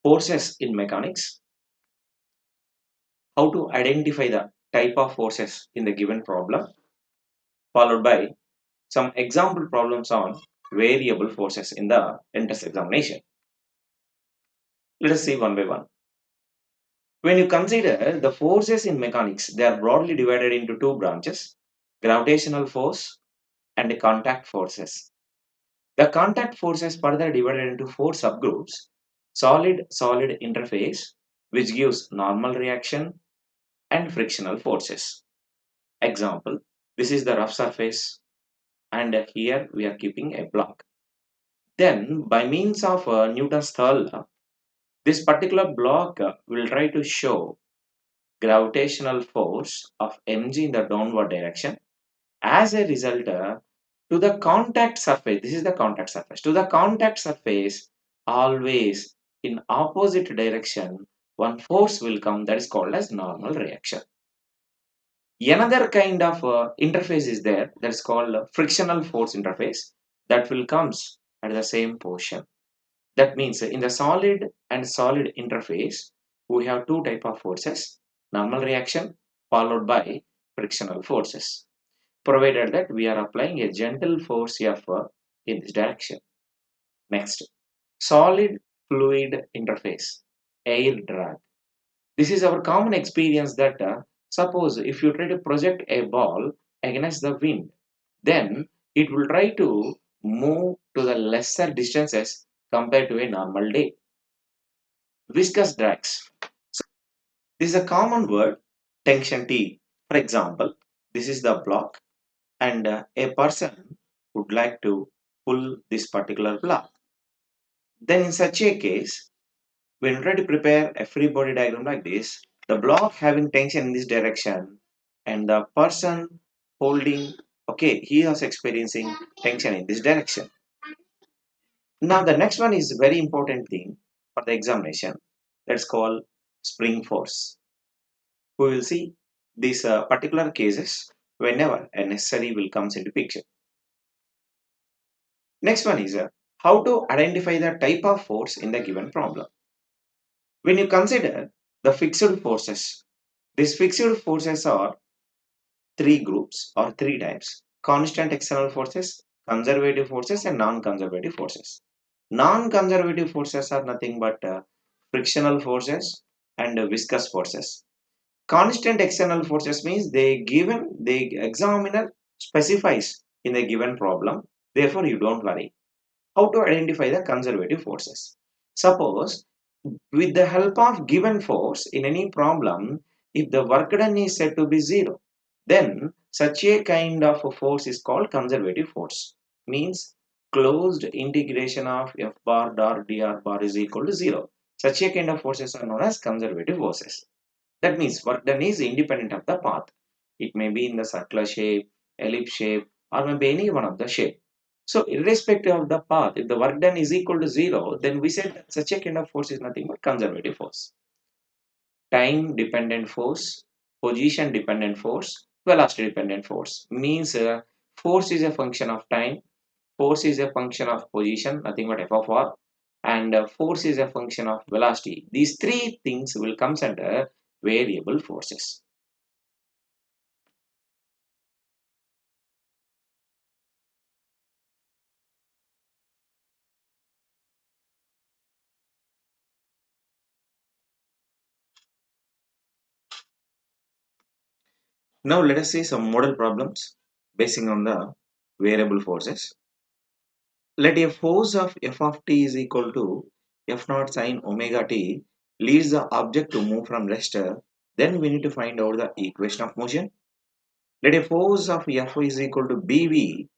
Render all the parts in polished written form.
forces in mechanics, how to identify the type of forces in the given problem, followed by some example problems on variable forces in the entrance examination. Let us see one by one. When you consider the forces in mechanics, they are broadly divided into two branches: gravitational force and contact forces. The contact forces further divided into four subgroups: solid solid interface, which gives normal reaction, and frictional forces. Example: this is the rough surface, and here we are keeping a block. Then, by means of Newton's third law, this particular block will try to show gravitational force of mg in the downward direction. As a result, to the contact surface, this is the contact surface, to the contact surface, always in opposite direction, one force will come that is called as normal reaction. Another kind of interface is there that is called frictional force interface that will comes at the same portion. That means in the solid and solid interface, we have two type of forces: normal reaction followed by frictional forces, provided that we are applying a gentle force F in this direction. Next, solid fluid interface, air drag. This is our common experience that suppose if you try to project a ball against the wind, then it will try to move to the lesser distances compared to a normal day. Viscous drags. This is a common word, tension T. For example, this is the block, and a person would like to pull this particular block. Then, in such a case, when you try to prepare a free body diagram like this, the block having tension in this direction, and the person holding, okay, he is experiencing tension in this direction. Now, the next one is very important thing for the examination. That's called spring force. We will see these particular cases whenever a necessary will comes into picture. Next one is how to identify the type of force in the given problem. When you consider the fixed forces, these fixed forces are three groups or three types: constant external forces, conservative forces, and non-conservative forces. Non-conservative forces are nothing but frictional forces and viscous forces. Constant external forces means the examiner specifies in the given problem, therefore you don't worry. How to identify the conservative forces? Suppose with the help of given force in any problem, if the work done is said to be zero, then such a kind of a force is called conservative force. Means closed integration of f bar dot dr bar is equal to zero. Such a kind of forces are known as conservative forces. That means work done is independent of the path. It may be in the circular shape, ellipse shape, or maybe any one of the shape. So irrespective of the path, if the work done is equal to zero, then we said that such a kind of force is nothing but conservative force. Time dependent force, position dependent force, velocity dependent force. Means force is a function of time, force is a function of position, nothing but f of r, and force is a function of velocity. These three things will come under variable forces. Now let us see some model problems basing on the variable forces. Let a force of f of t is equal to f naught sine omega t leads the object to move from rest. Then we need to find out the equation of motion. Let a force of f is equal to bv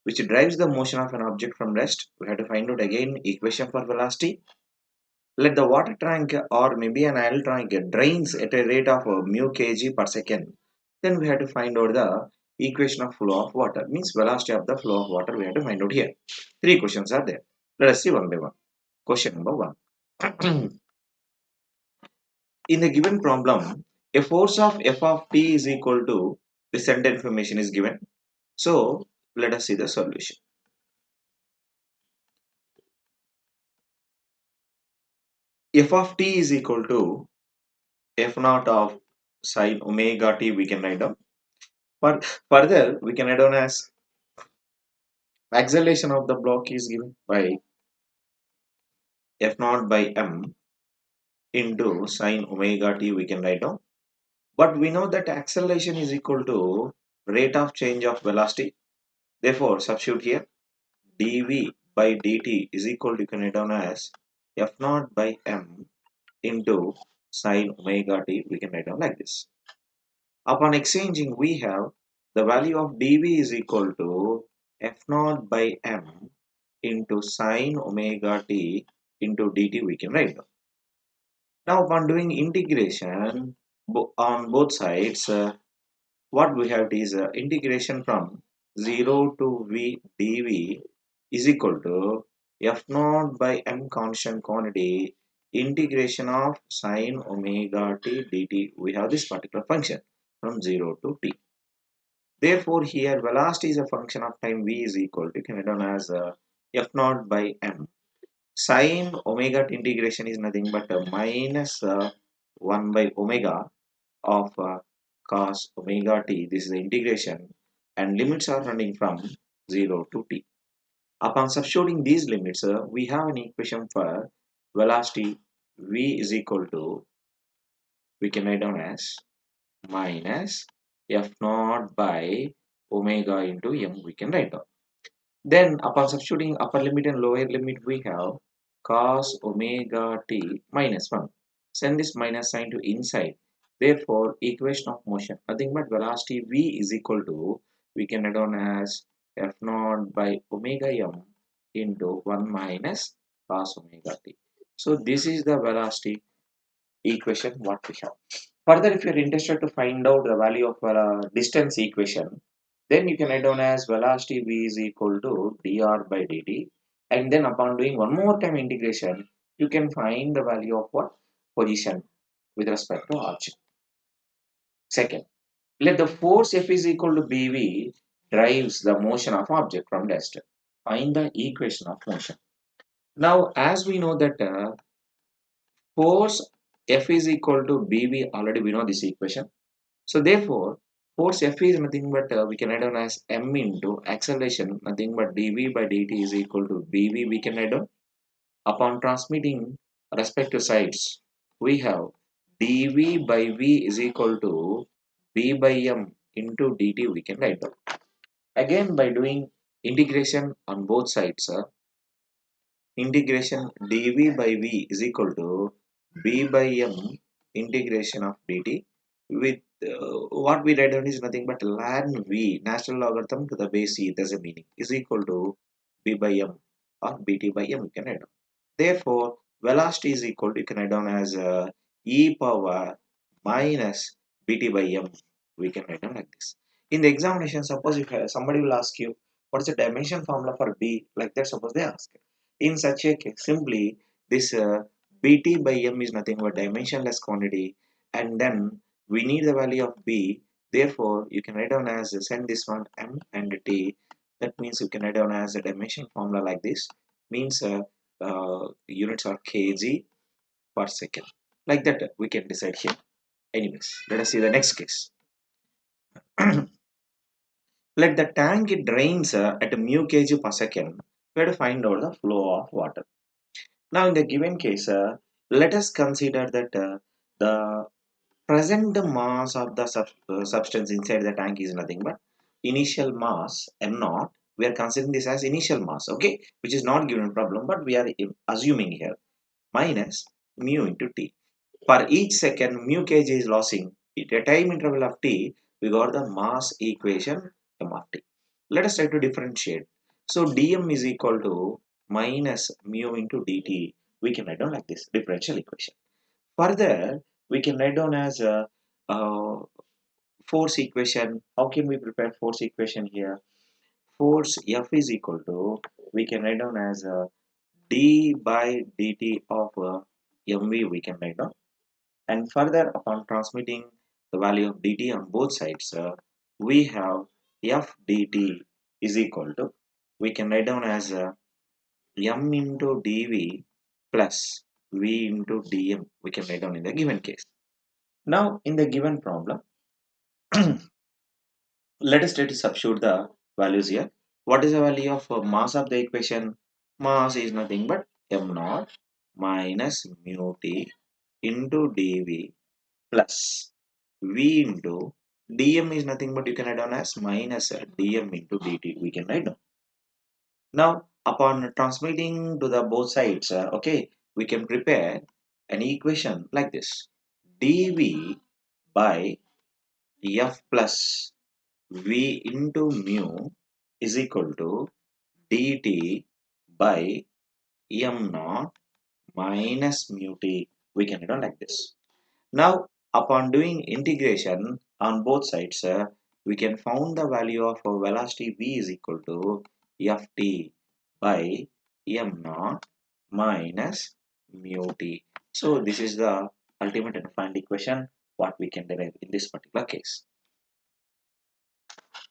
which drives the motion of an object from rest. We have to find out again equation for velocity. Let the water tank or maybe an oil tank drains at a rate of mu kg per second. Then we have to find out the equation of flow of water. Means velocity of the flow of water we have to find out here. Three questions are there. Let us see one by one. Question number one. In the given problem, a force of f of t is equal to the center information is given. So let us see the solution. f of t is equal to f naught of sine omega t we can write down. Further, we can write down as acceleration of the block is given by f naught by m into sine omega t we can write down. But we know that acceleration is equal to rate of change of velocity. Therefore, substitute here dv by dt is equal to, you can write down as f naught by m into sine omega t we can write down like this. Upon exchanging, we have the value of dv is equal to f naught by m into sine omega t into dt we can write down. Now upon doing integration on both sides, what we have is integration from 0 to v dv is equal to f naught by m constant quantity integration of sine omega t dt. We have this particular function from 0 to t. Therefore, here velocity is a function of time v is equal to, you can write down as f naught by m. Sine omega t integration is nothing but minus 1 by omega of cos omega t. This is the integration, and limits are running from 0 to t. Upon substituting these limits, we have an equation for velocity v is equal to, we can write down as minus f naught by omega into m we can write down. Then upon substituting upper limit and lower limit, we have cos omega t minus 1. Send this minus sign to inside. Therefore, equation of motion, nothing but velocity v is equal to, we can write down as f naught by omega m into 1 minus cos omega t. So this is the velocity equation what we have. Further, if you are interested to find out the value of distance equation, then you can write down as velocity v is equal to dr by dt, and then upon doing one more time integration, you can find the value of what position with respect to object. Second, let the force F is equal to bv drives the motion of object from rest. Find the equation of motion. Now, as we know that force F is equal to bv, already we know this equation. So therefore, force F is nothing but, we can write down as m into acceleration, nothing but dv by dt is equal to bv we can write down. Upon transmitting respective sides, we have dv by v is equal to v by m into dt we can write down. Again, by doing integration on both sides, integration dv by v is equal to b by m integration of dt with what we write down is nothing but ln v, natural logarithm to the base e, there's a meaning, is equal to b by m or bt by m, you can write down. Therefore, velocity is equal to, you can write down as e power minus bt by m, we can write down like this. In the examination, suppose if somebody will ask you what's the dimension formula for b, like that, suppose they ask. In such a case, simply this bt by m is nothing but dimensionless quantity, and then we need the value of b. Therefore, you can write down as send this one m and t. That means you can write down as a dimension formula like this. Means units are kg per second. Like that, we can decide here. Anyways, let us see the next case. Let the tank it drains at mu kg per second. We have to find out the flow of water. Now, in the given case, let us consider that the present mass of the substance inside the tank is nothing but initial mass m naught. We are considering this as initial mass, okay, which is not given problem, but we are assuming here minus mu into t. Per each second, mu kg is losing. At a time interval of t, we got the mass equation m of t. Let us try to differentiate. So dm is equal to minus mu into dt. We can write down like this differential equation. Further, we can write down as a force equation. How can we prepare force equation here? Force F is equal to, we can write down as d by dt of mv we can write down. And further, upon transmitting the value of dt on both sides, we have f dt is equal to, we can write down as m into dv plus V into dm we can write down in the given case. Now in the given problem, let us try to substitute the values here. What is the value of mass of the equation? Mass is nothing but m naught minus mu t into dv plus v into dm is nothing but you can write down as minus dm into dt we can write down. Now upon transmitting to the both sides, okay, we can prepare an equation like this: dv by f plus v into mu is equal to dt by m naught minus mu t. We can write down like this. Now, upon doing integration on both sides, we can found the value of velocity v is equal to ft by m naught minus mu t. So, this is the ultimate and final equation what we can derive in this particular case.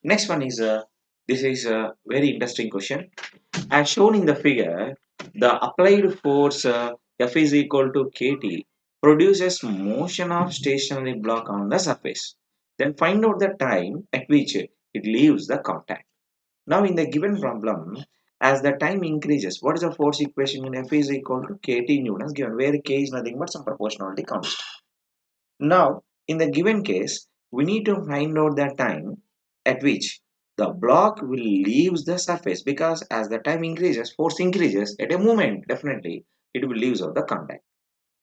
Next one is this is a very interesting question. As shown in the figure, the applied force F is equal to kT produces motion of stationary block on the surface. Then find out the time at which it leaves the contact. Now in the given problem, as the time increases, what is the force equation in F is equal to kT newtons given, where k is nothing but some proportionality constant. Now, in the given case, we need to find out the time at which the block will leaves the surface, because as the time increases, force increases at a moment, definitely it will leaves out the contact.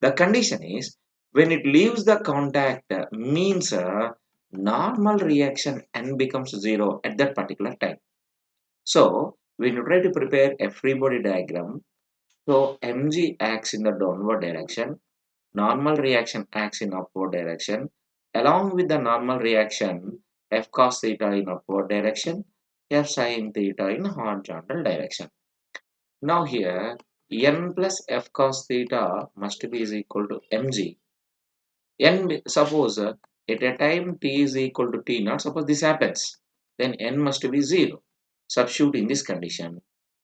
The condition is when it leaves the contact means a normal reaction n becomes 0 at that particular time. So, when you try to prepare a free body diagram, so mg acts in the downward direction, normal reaction acts in upward direction. Along with the normal reaction, f cos theta in upward direction, f sin theta in horizontal direction. Now here, n plus f cos theta must be is equal to mg. Suppose at a time t is equal to t naught, suppose this happens, then n must be 0. Substitute in this condition.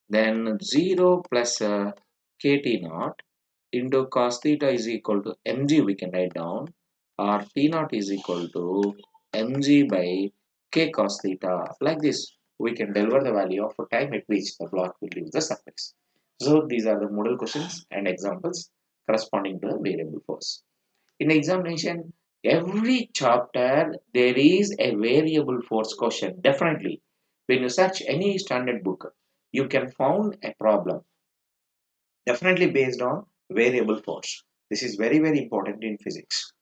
Then 0 plus kt naught into cos theta is equal to mg we can write down, or t naught is equal to mg by k cos theta. Like this, we can deliver the value of time at which the block will leave the surface. So these are the model questions and examples corresponding to the variable force. In examination, every chapter there is a variable force question. Definitely, when you search any standard book, you can find a problem definitely based on variable force. This is very very important in physics.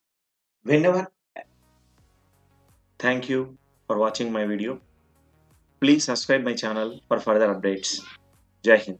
Whenever, thank you for watching my video. Please subscribe my channel for further updates. Jai Hind.